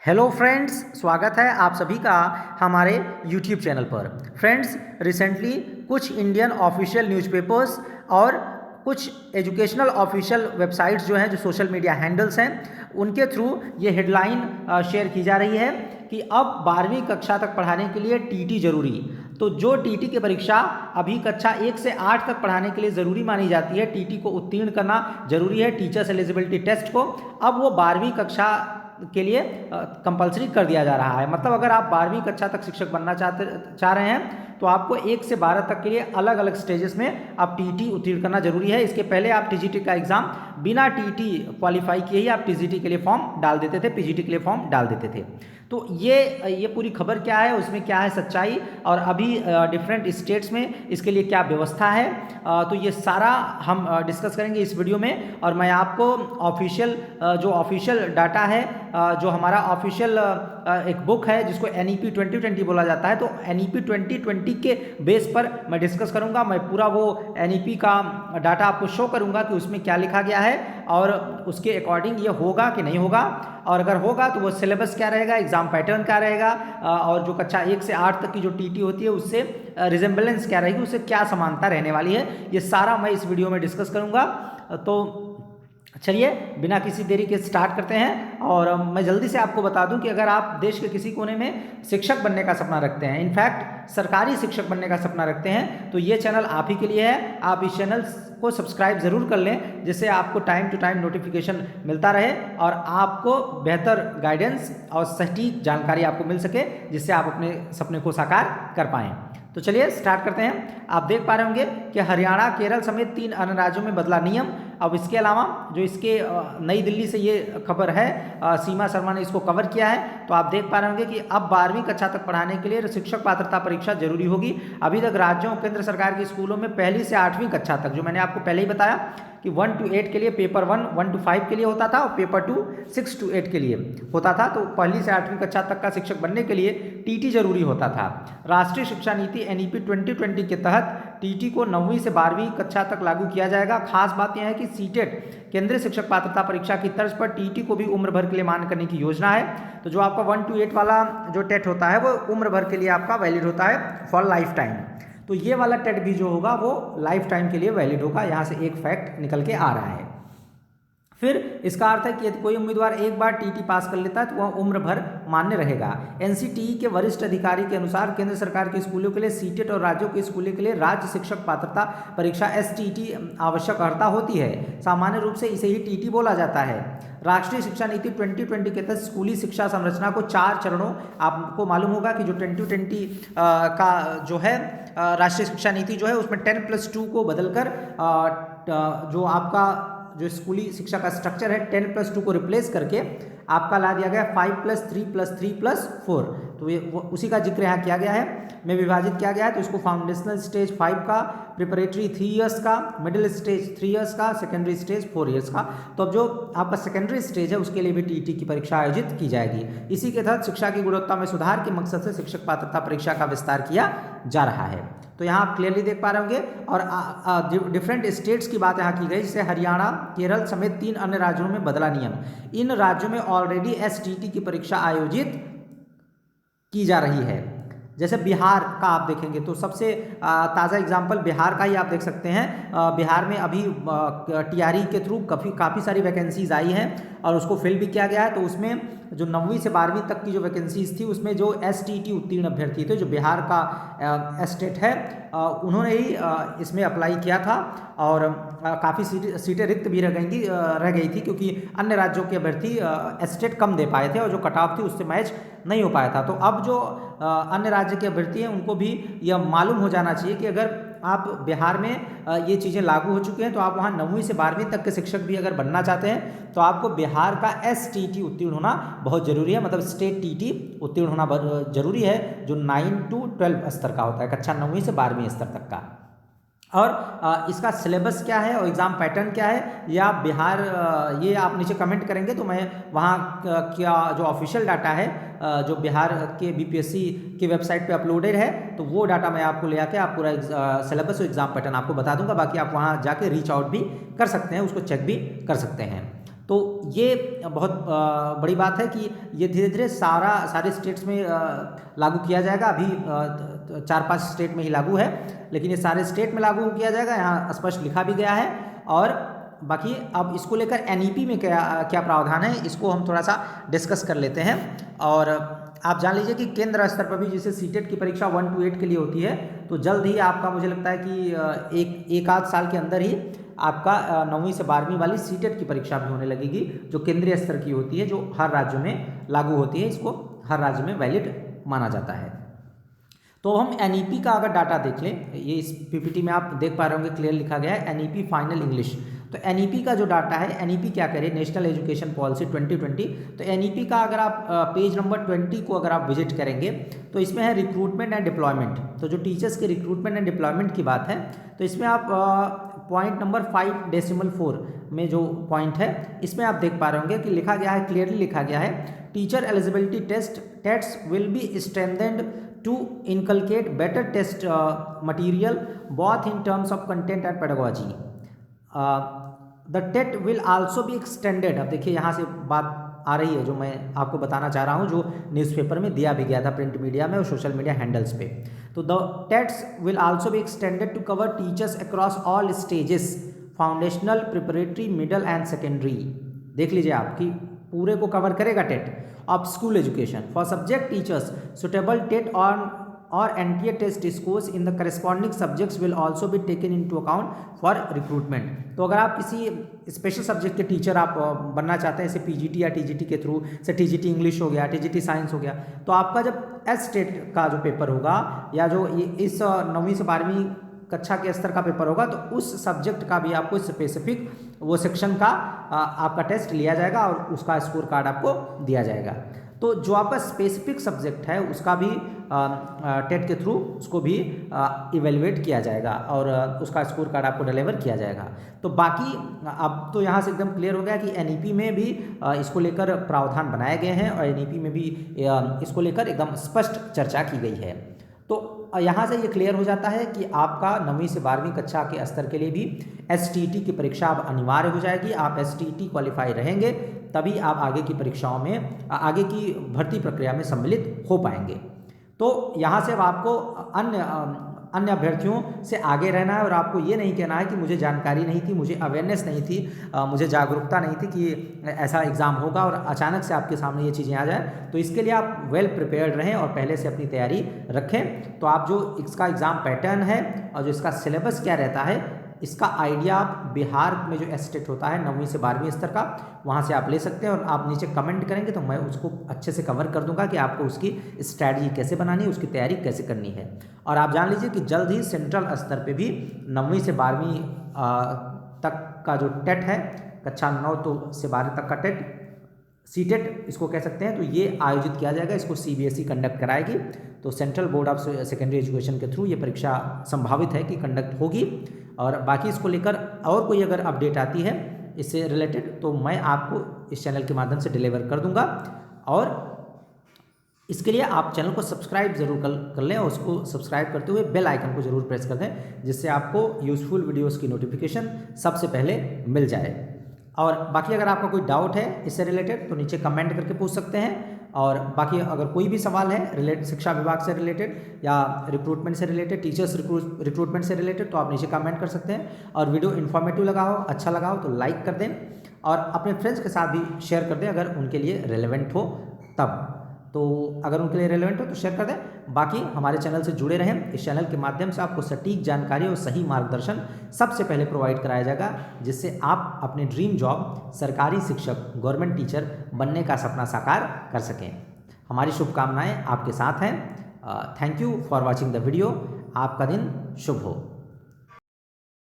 Hello friends, स्वागत है आप सभी का हमारे यूट्यूब चैनल पर। फ्रेंड्स, रिसेंटली कुछ इंडियन ऑफिशियल न्यूज़पेपर्स और कुछ एजुकेशनल ऑफिशियल वेबसाइट्स जो हैं, जो सोशल मीडिया हैंडल्स हैं, उनके थ्रू ये हेडलाइन शेयर की जा रही है कि अब 12वीं कक्षा तक पढ़ाने के लिए टीटी जरूरी। तो जो टीटी की परीक्षा अभी कक्षा 1 से 8 तक पढ़ाने के लिए ज़रूरी मानी जाती है, टीटी को उत्तीर्ण करना जरूरी है, टीचर्स एलिजिबिलिटी टेस्ट को, अब वो 12वीं कक्षा के लिए कंपलसरी कर दिया जा रहा है। मतलब अगर आप 12वीं कक्षा तक शिक्षक बनना चाह रहे हैं तो आपको 1 से 12 तक के लिए अलग अलग स्टेजेस में आप टीटी उत्तीर्ण करना जरूरी है। इसके पहले आप टीजीटी का एग्जाम बिना टीटी क्वालिफाई किए ही आप टीजीटी के लिए फॉर्म डाल देते थे, पीजीटी के लिए फॉर्म डाल देते थे। तो ये पूरी खबर क्या है, उसमें क्या है सच्चाई, और अभी डिफरेंट स्टेट्स में इसके लिए क्या व्यवस्था है, तो ये सारा हम डिस्कस करेंगे इस वीडियो में। और मैं आपको ऑफिशियल डाटा है, जो हमारा ऑफिशियल एक बुक है जिसको NEP 2020 बोला जाता है, तो NEP 2020 के बेस पर मैं डिस्कस करूंगा। मैं पूरा वो NEP का डाटा आपको शो करूंगा कि उसमें क्या लिखा गया है और उसके अकॉर्डिंग ये होगा कि नहीं होगा, और अगर होगा तो वो सिलेबस क्या रहेगा, एग्जाम पैटर्न क्या रहेगा, और जो कक्षा 1 से 8 तक की जो टीटी होती है उससे रिजेंबलेंस क्या रहेगी, उससे क्या समानता रहने वाली है, ये सारा मैं इस वीडियो में डिस्कस करूंगा। तो चलिए बिना किसी देरी के स्टार्ट करते हैं। और मैं जल्दी से आपको बता दूं कि अगर आप देश के किसी कोने में शिक्षक बनने का सपना रखते हैं, इनफैक्ट सरकारी शिक्षक बनने का सपना रखते हैं, तो ये चैनल आप ही के लिए है। आप इस चैनल को सब्सक्राइब जरूर कर लें, जिससे आपको टाइम टू टाइम नोटिफिकेशन मिलता रहे और आपको बेहतर गाइडेंस और सटीक जानकारी आपको मिल सके, जिससे आप अपने सपने को साकार कर पाएं। तो चलिए स्टार्ट करते हैं। आप देख पा रहे होंगे कि हरियाणा, केरल समेत 3 अन्य राज्यों में बदला नियम। अब इसके अलावा जो इसके नई दिल्ली से ये खबर है, सीमा शर्मा ने इसको कवर किया है। तो आप देख पा रहे होंगे कि अब 12वीं कक्षा तक पढ़ाने के लिए शिक्षक पात्रता परीक्षा जरूरी होगी। अभी तक राज्यों और केंद्र सरकार के स्कूलों में पहली से 8वीं कक्षा तक, जो मैंने आपको पहले ही बताया कि 1 to 8 के लिए पेपर 1 to 5 के लिए होता था, और पेपर 2 6 to 8 के लिए होता था। तो पहली से 8वीं कक्षा तक का शिक्षक बनने के लिए टीटी जरूरी होता था। राष्ट्रीय शिक्षा नीति NEP 2020 के तहत टीटी को 9वीं से 12वीं कक्षा तक लागू किया जाएगा। खास बात यह है कि सीटेट केंद्रीय शिक्षक पात्रता परीक्षा की तर्ज पर टीटी को भी उम्र भर के लिए मान्य करने की योजना है। तो जो आपका 1 to 8 वाला जो टेट होता है वो उम्र भर के लिए आपका वैलिड होता है फॉर लाइफ टाइम। तो ये वाला टेट भी जो होगा वो लाइफ टाइम के लिए वैलिड होगा। यहाँ से एक फैक्ट निकल के आ रहा है। फिर इसका अर्थ है कि यदि कोई उम्मीदवार एक बार टीटी पास कर लेता है तो वह उम्र भर मान्य रहेगा। NCTE के वरिष्ठ अधिकारी के अनुसार केंद्र सरकार के स्कूलों के लिए सीटेट और राज्यों के स्कूलों के लिए राज्य शिक्षक पात्रता परीक्षा STT आवश्यक अर्हता होती है। सामान्य रूप से इसे ही टीटी बोला जाता है। राष्ट्रीय शिक्षा नीति 2020 के तहत स्कूली शिक्षा संरचना को 4 चरणों, आपको मालूम होगा कि जो 2020 का जो है राष्ट्रीय शिक्षा नीति जो है उसमें 10+2 को बदलकर जो आपका जो स्कूली शिक्षा का स्ट्रक्चर है 10+2 को रिप्लेस करके आपका ला दिया गया 5+3+3+4। तो ये उसी का जिक्र यहाँ किया गया है, में विभाजित किया गया है। तो इसको फाउंडेशनल स्टेज 5 का, प्रिपरेटरी 3 इयर्स का, मिडिल स्टेज 3 इयर्स का, सेकेंडरी स्टेज 4 इयर्स का। तो अब जो आपका सेकेंडरी स्टेज है उसके लिए भी टीटी की परीक्षा आयोजित की जाएगी। इसी के तहत शिक्षा की गुणवत्ता में सुधार के मकसद से शिक्षक पात्रता परीक्षा का विस्तार किया जा रहा है। तो यहाँ आप क्लियरली देख पा रहे होंगे। और डिफरेंट स्टेट्स की बात यहाँ की गई, जैसे हरियाणा, केरल समेत 3 अन्य राज्यों में बदला नियम। इन राज्यों में ऑलरेडी STT की परीक्षा आयोजित की जा रही है। जैसे बिहार का आप देखेंगे तो सबसे ताज़ा एग्जाम्पल बिहार का ही आप देख सकते हैं। बिहार में अभी TRE के थ्रू काफ़ी सारी वैकेंसीज आई हैं और उसको फिल भी किया गया है। तो उसमें जो 9वीं से 12वीं तक की जो वैकेंसीज थी उसमें जो STT उत्तीर्ण अभ्यर्थी थे, जो बिहार का स्टेट है, उन्होंने ही इसमें अप्लाई किया था। और काफ़ी सीटें रिक्त भी रह गई थी, क्योंकि अन्य राज्यों के अभ्यर्थी स्टेट कम दे पाए थे और जो कट ऑफ थी उससे मैच नहीं हो पाया था। तो अब जो अन्य राज्य के अभ्यर्थी हैं उनको भी यह मालूम हो जाना चाहिए कि अगर आप बिहार में ये चीज़ें लागू हो चुकी हैं तो आप वहाँ 9वीं से 12वीं तक के शिक्षक भी अगर बनना चाहते हैं तो आपको बिहार का STT उत्तीर्ण होना बहुत ज़रूरी है। मतलब स्टेट TT उत्तीर्ण होना जरूरी है, जो 9 to 12 स्तर का होता है, कक्षा 9वीं से 12वीं स्तर तक का। और इसका सिलेबस क्या है और एग्ज़ाम पैटर्न क्या है, ये आप ये आप नीचे कमेंट करेंगे तो मैं वहाँ क्या जो ऑफिशियल डाटा है जो बिहार के BPSC की वेबसाइट पे अपलोडेड है, तो वो डाटा मैं आपको ले आके आप पूरा सिलेबस और एग्ज़ाम पैटर्न आपको बता दूंगा। बाकी आप वहाँ जाके रीच आउट भी कर सकते हैं, उसको चेक भी कर सकते हैं। तो ये बहुत बड़ी बात है कि ये धीरे धीरे सारे स्टेट्स में लागू किया जाएगा। अभी 4-5 स्टेट में ही लागू है, लेकिन ये सारे स्टेट में लागू किया जाएगा, यहाँ स्पष्ट लिखा भी गया है। और बाकी अब इसको लेकर एनईपी में क्या प्रावधान है, इसको हम थोड़ा सा डिस्कस कर लेते हैं। और आप जान लीजिए कि केंद्र स्तर पर भी जैसे सीटेट की परीक्षा 1 to 8 के लिए होती है, तो जल्द ही आपका, मुझे लगता है कि एक आध साल के अंदर ही आपका 9वीं से 12वीं वाली सीटेट की परीक्षा भी होने लगेगी, जो केंद्रीय स्तर की होती है, जो हर राज्य में लागू होती है, इसको हर राज्य में वैलिड माना जाता है। तो हम एनईपी का अगर डाटा देख लें, ये इस पीपीटी में आप देख पा रहे होंगे, क्लियर लिखा गया है एनईपी फाइनल इंग्लिश। तो एनईपी का जो डाटा है, एनईपी क्या करे, नेशनल एजुकेशन पॉलिसी 2020। तो एनईपी का अगर आप पेज नंबर 20 को अगर आप विजिट करेंगे तो इसमें है रिक्रूटमेंट एंड डिप्लॉयमेंट। तो जो टीचर्स के रिक्रूटमेंट एंड डिप्लॉयमेंट की बात है, तो इसमें आप पॉइंट नंबर 5.4 में जो पॉइंट है, इसमें आप देख पा रहे होंगे कि लिखा गया है, क्लियरली लिखा गया है, teacher eligibility tests will be strengthened to inculcate better test material both in terms of content and pedagogy. The TET will also be extended. अब देखिए यहाँ से बात आ रही है जो मैं आपको बताना चाह रहा हूँ, जो न्यूज़पेपर में दिया भी गया था, प्रिंट मीडिया में और सोशल मीडिया हैंडल्स पे। तो the TETs will also be extended to cover teachers across all stages, foundational, preparatory, middle and secondary. देख लीजिए आप कि पूरे को कवर करेगा TET of school education for subject teachers suitable TET on और NTA test scores in the corresponding subjects will also be taken into account for recruitment. तो अगर आप किसी स्पेशल सब्जेक्ट के टीचर आप बनना चाहते हैं, जैसे पीजीटी या टीजीटी के थ्रू, से टीजीटी इंग्लिश हो गया, टीजीटी साइंस हो गया, तो आपका जब एस टेट का जो पेपर होगा या जो इस 9वीं से 12वीं कक्षा के स्तर का पेपर होगा, तो उस सब्जेक्ट का भी आपको स्पेसिफिक वो सेक्शन का आपका टेस्ट लिया जाएगा और उसका स्कोर कार्ड आपको दिया जाएगा। तो जो आपका स्पेसिफिक सब्जेक्ट है उसका भी टेट के थ्रू उसको भी इवेलुएट किया जाएगा और उसका स्कोर कार्ड आपको डिलीवर किया जाएगा। तो बाकी अब तो यहाँ से एकदम क्लियर हो गया कि एनईपी में भी इसको लेकर प्रावधान बनाए गए हैं और एनईपी में भी इसको लेकर एकदम स्पष्ट चर्चा की गई है। तो यहाँ से ये क्लियर हो जाता है कि आपका 9वीं से 12वीं कक्षा के स्तर के लिए भी एसटीईटी की परीक्षा अब अनिवार्य हो जाएगी। आप एसटीईटी क्वालिफाई रहेंगे तभी आप आगे की परीक्षाओं में, आगे की भर्ती प्रक्रिया में सम्मिलित हो पाएंगे। तो यहाँ से अब आपको अन्य अभ्यर्थियों से आगे रहना है और आपको ये नहीं कहना है कि मुझे जानकारी नहीं थी, मुझे अवेयरनेस नहीं थी, मुझे जागरूकता नहीं थी कि ऐसा एग्ज़ाम होगा और अचानक से आपके सामने ये चीज़ें आ जाए। तो इसके लिए आप वेल प्रिपेयर्ड रहें और पहले से अपनी तैयारी रखें। तो आप जो इसका एग्ज़ाम पैटर्न है और जो इसका सिलेबस क्या रहता है, इसका आइडिया आप बिहार में जो एस्टेट होता है 9वीं से 12वीं स्तर का, वहाँ से आप ले सकते हैं और आप नीचे कमेंट करेंगे तो मैं उसको अच्छे से कवर कर दूंगा कि आपको उसकी स्ट्रैटेजी कैसे बनानी है, उसकी तैयारी कैसे करनी है। और आप जान लीजिए कि जल्द ही सेंट्रल स्तर पे भी 9वीं से 12वीं तक का जो टेट है, कक्षा 9 से 12 तक का टेट, सीटेट इसको कह सकते हैं, तो ये आयोजित किया जाएगा। इसको सीबीएसई कंडक्ट कराएगी। तो central board of secondary education के थ्रू ये परीक्षा संभावित है कि कंडक्ट होगी। और बाकी इसको लेकर और कोई अगर अपडेट आती है इससे रिलेटेड तो मैं आपको इस चैनल के माध्यम से डिलीवर कर दूंगा। और इसके लिए आप चैनल को सब्सक्राइब जरूर कर लें और उसको सब्सक्राइब करते हुए बेल आइकन को जरूर प्रेस कर दें, जिससे आपको यूज़फुल वीडियोस की नोटिफिकेशन सबसे पहले मिल जाए। और बाकी अगर आपका कोई डाउट है इससे रिलेटेड तो नीचे कमेंट करके पूछ सकते हैं। और बाकी अगर कोई भी सवाल है शिक्षा विभाग से रिलेटेड या रिक्रूटमेंट से रिलेटेड, टीचर्स रिक्रूटमेंट से रिलेटेड, तो आप नीचे कमेंट कर सकते हैं। और वीडियो इन्फॉर्मेटिव लगा हो, अच्छा लगा हो तो लाइक कर दें और अपने फ्रेंड्स के साथ भी शेयर कर दें अगर उनके लिए रेलेवेंट हो तब। तो अगर उनके लिए रेलेवेंट हो तो शेयर कर दें। बाकी हमारे चैनल से जुड़े रहें। इस चैनल के माध्यम से आपको सटीक जानकारी और सही मार्गदर्शन सबसे पहले प्रोवाइड कराया जाएगा, जिससे आप अपने ड्रीम जॉब सरकारी शिक्षक, गवर्नमेंट टीचर बनने का सपना साकार कर सकें। हमारी शुभकामनाएं आपके साथ हैं। Thank you for watching the video. आपका दिन शुभ हो।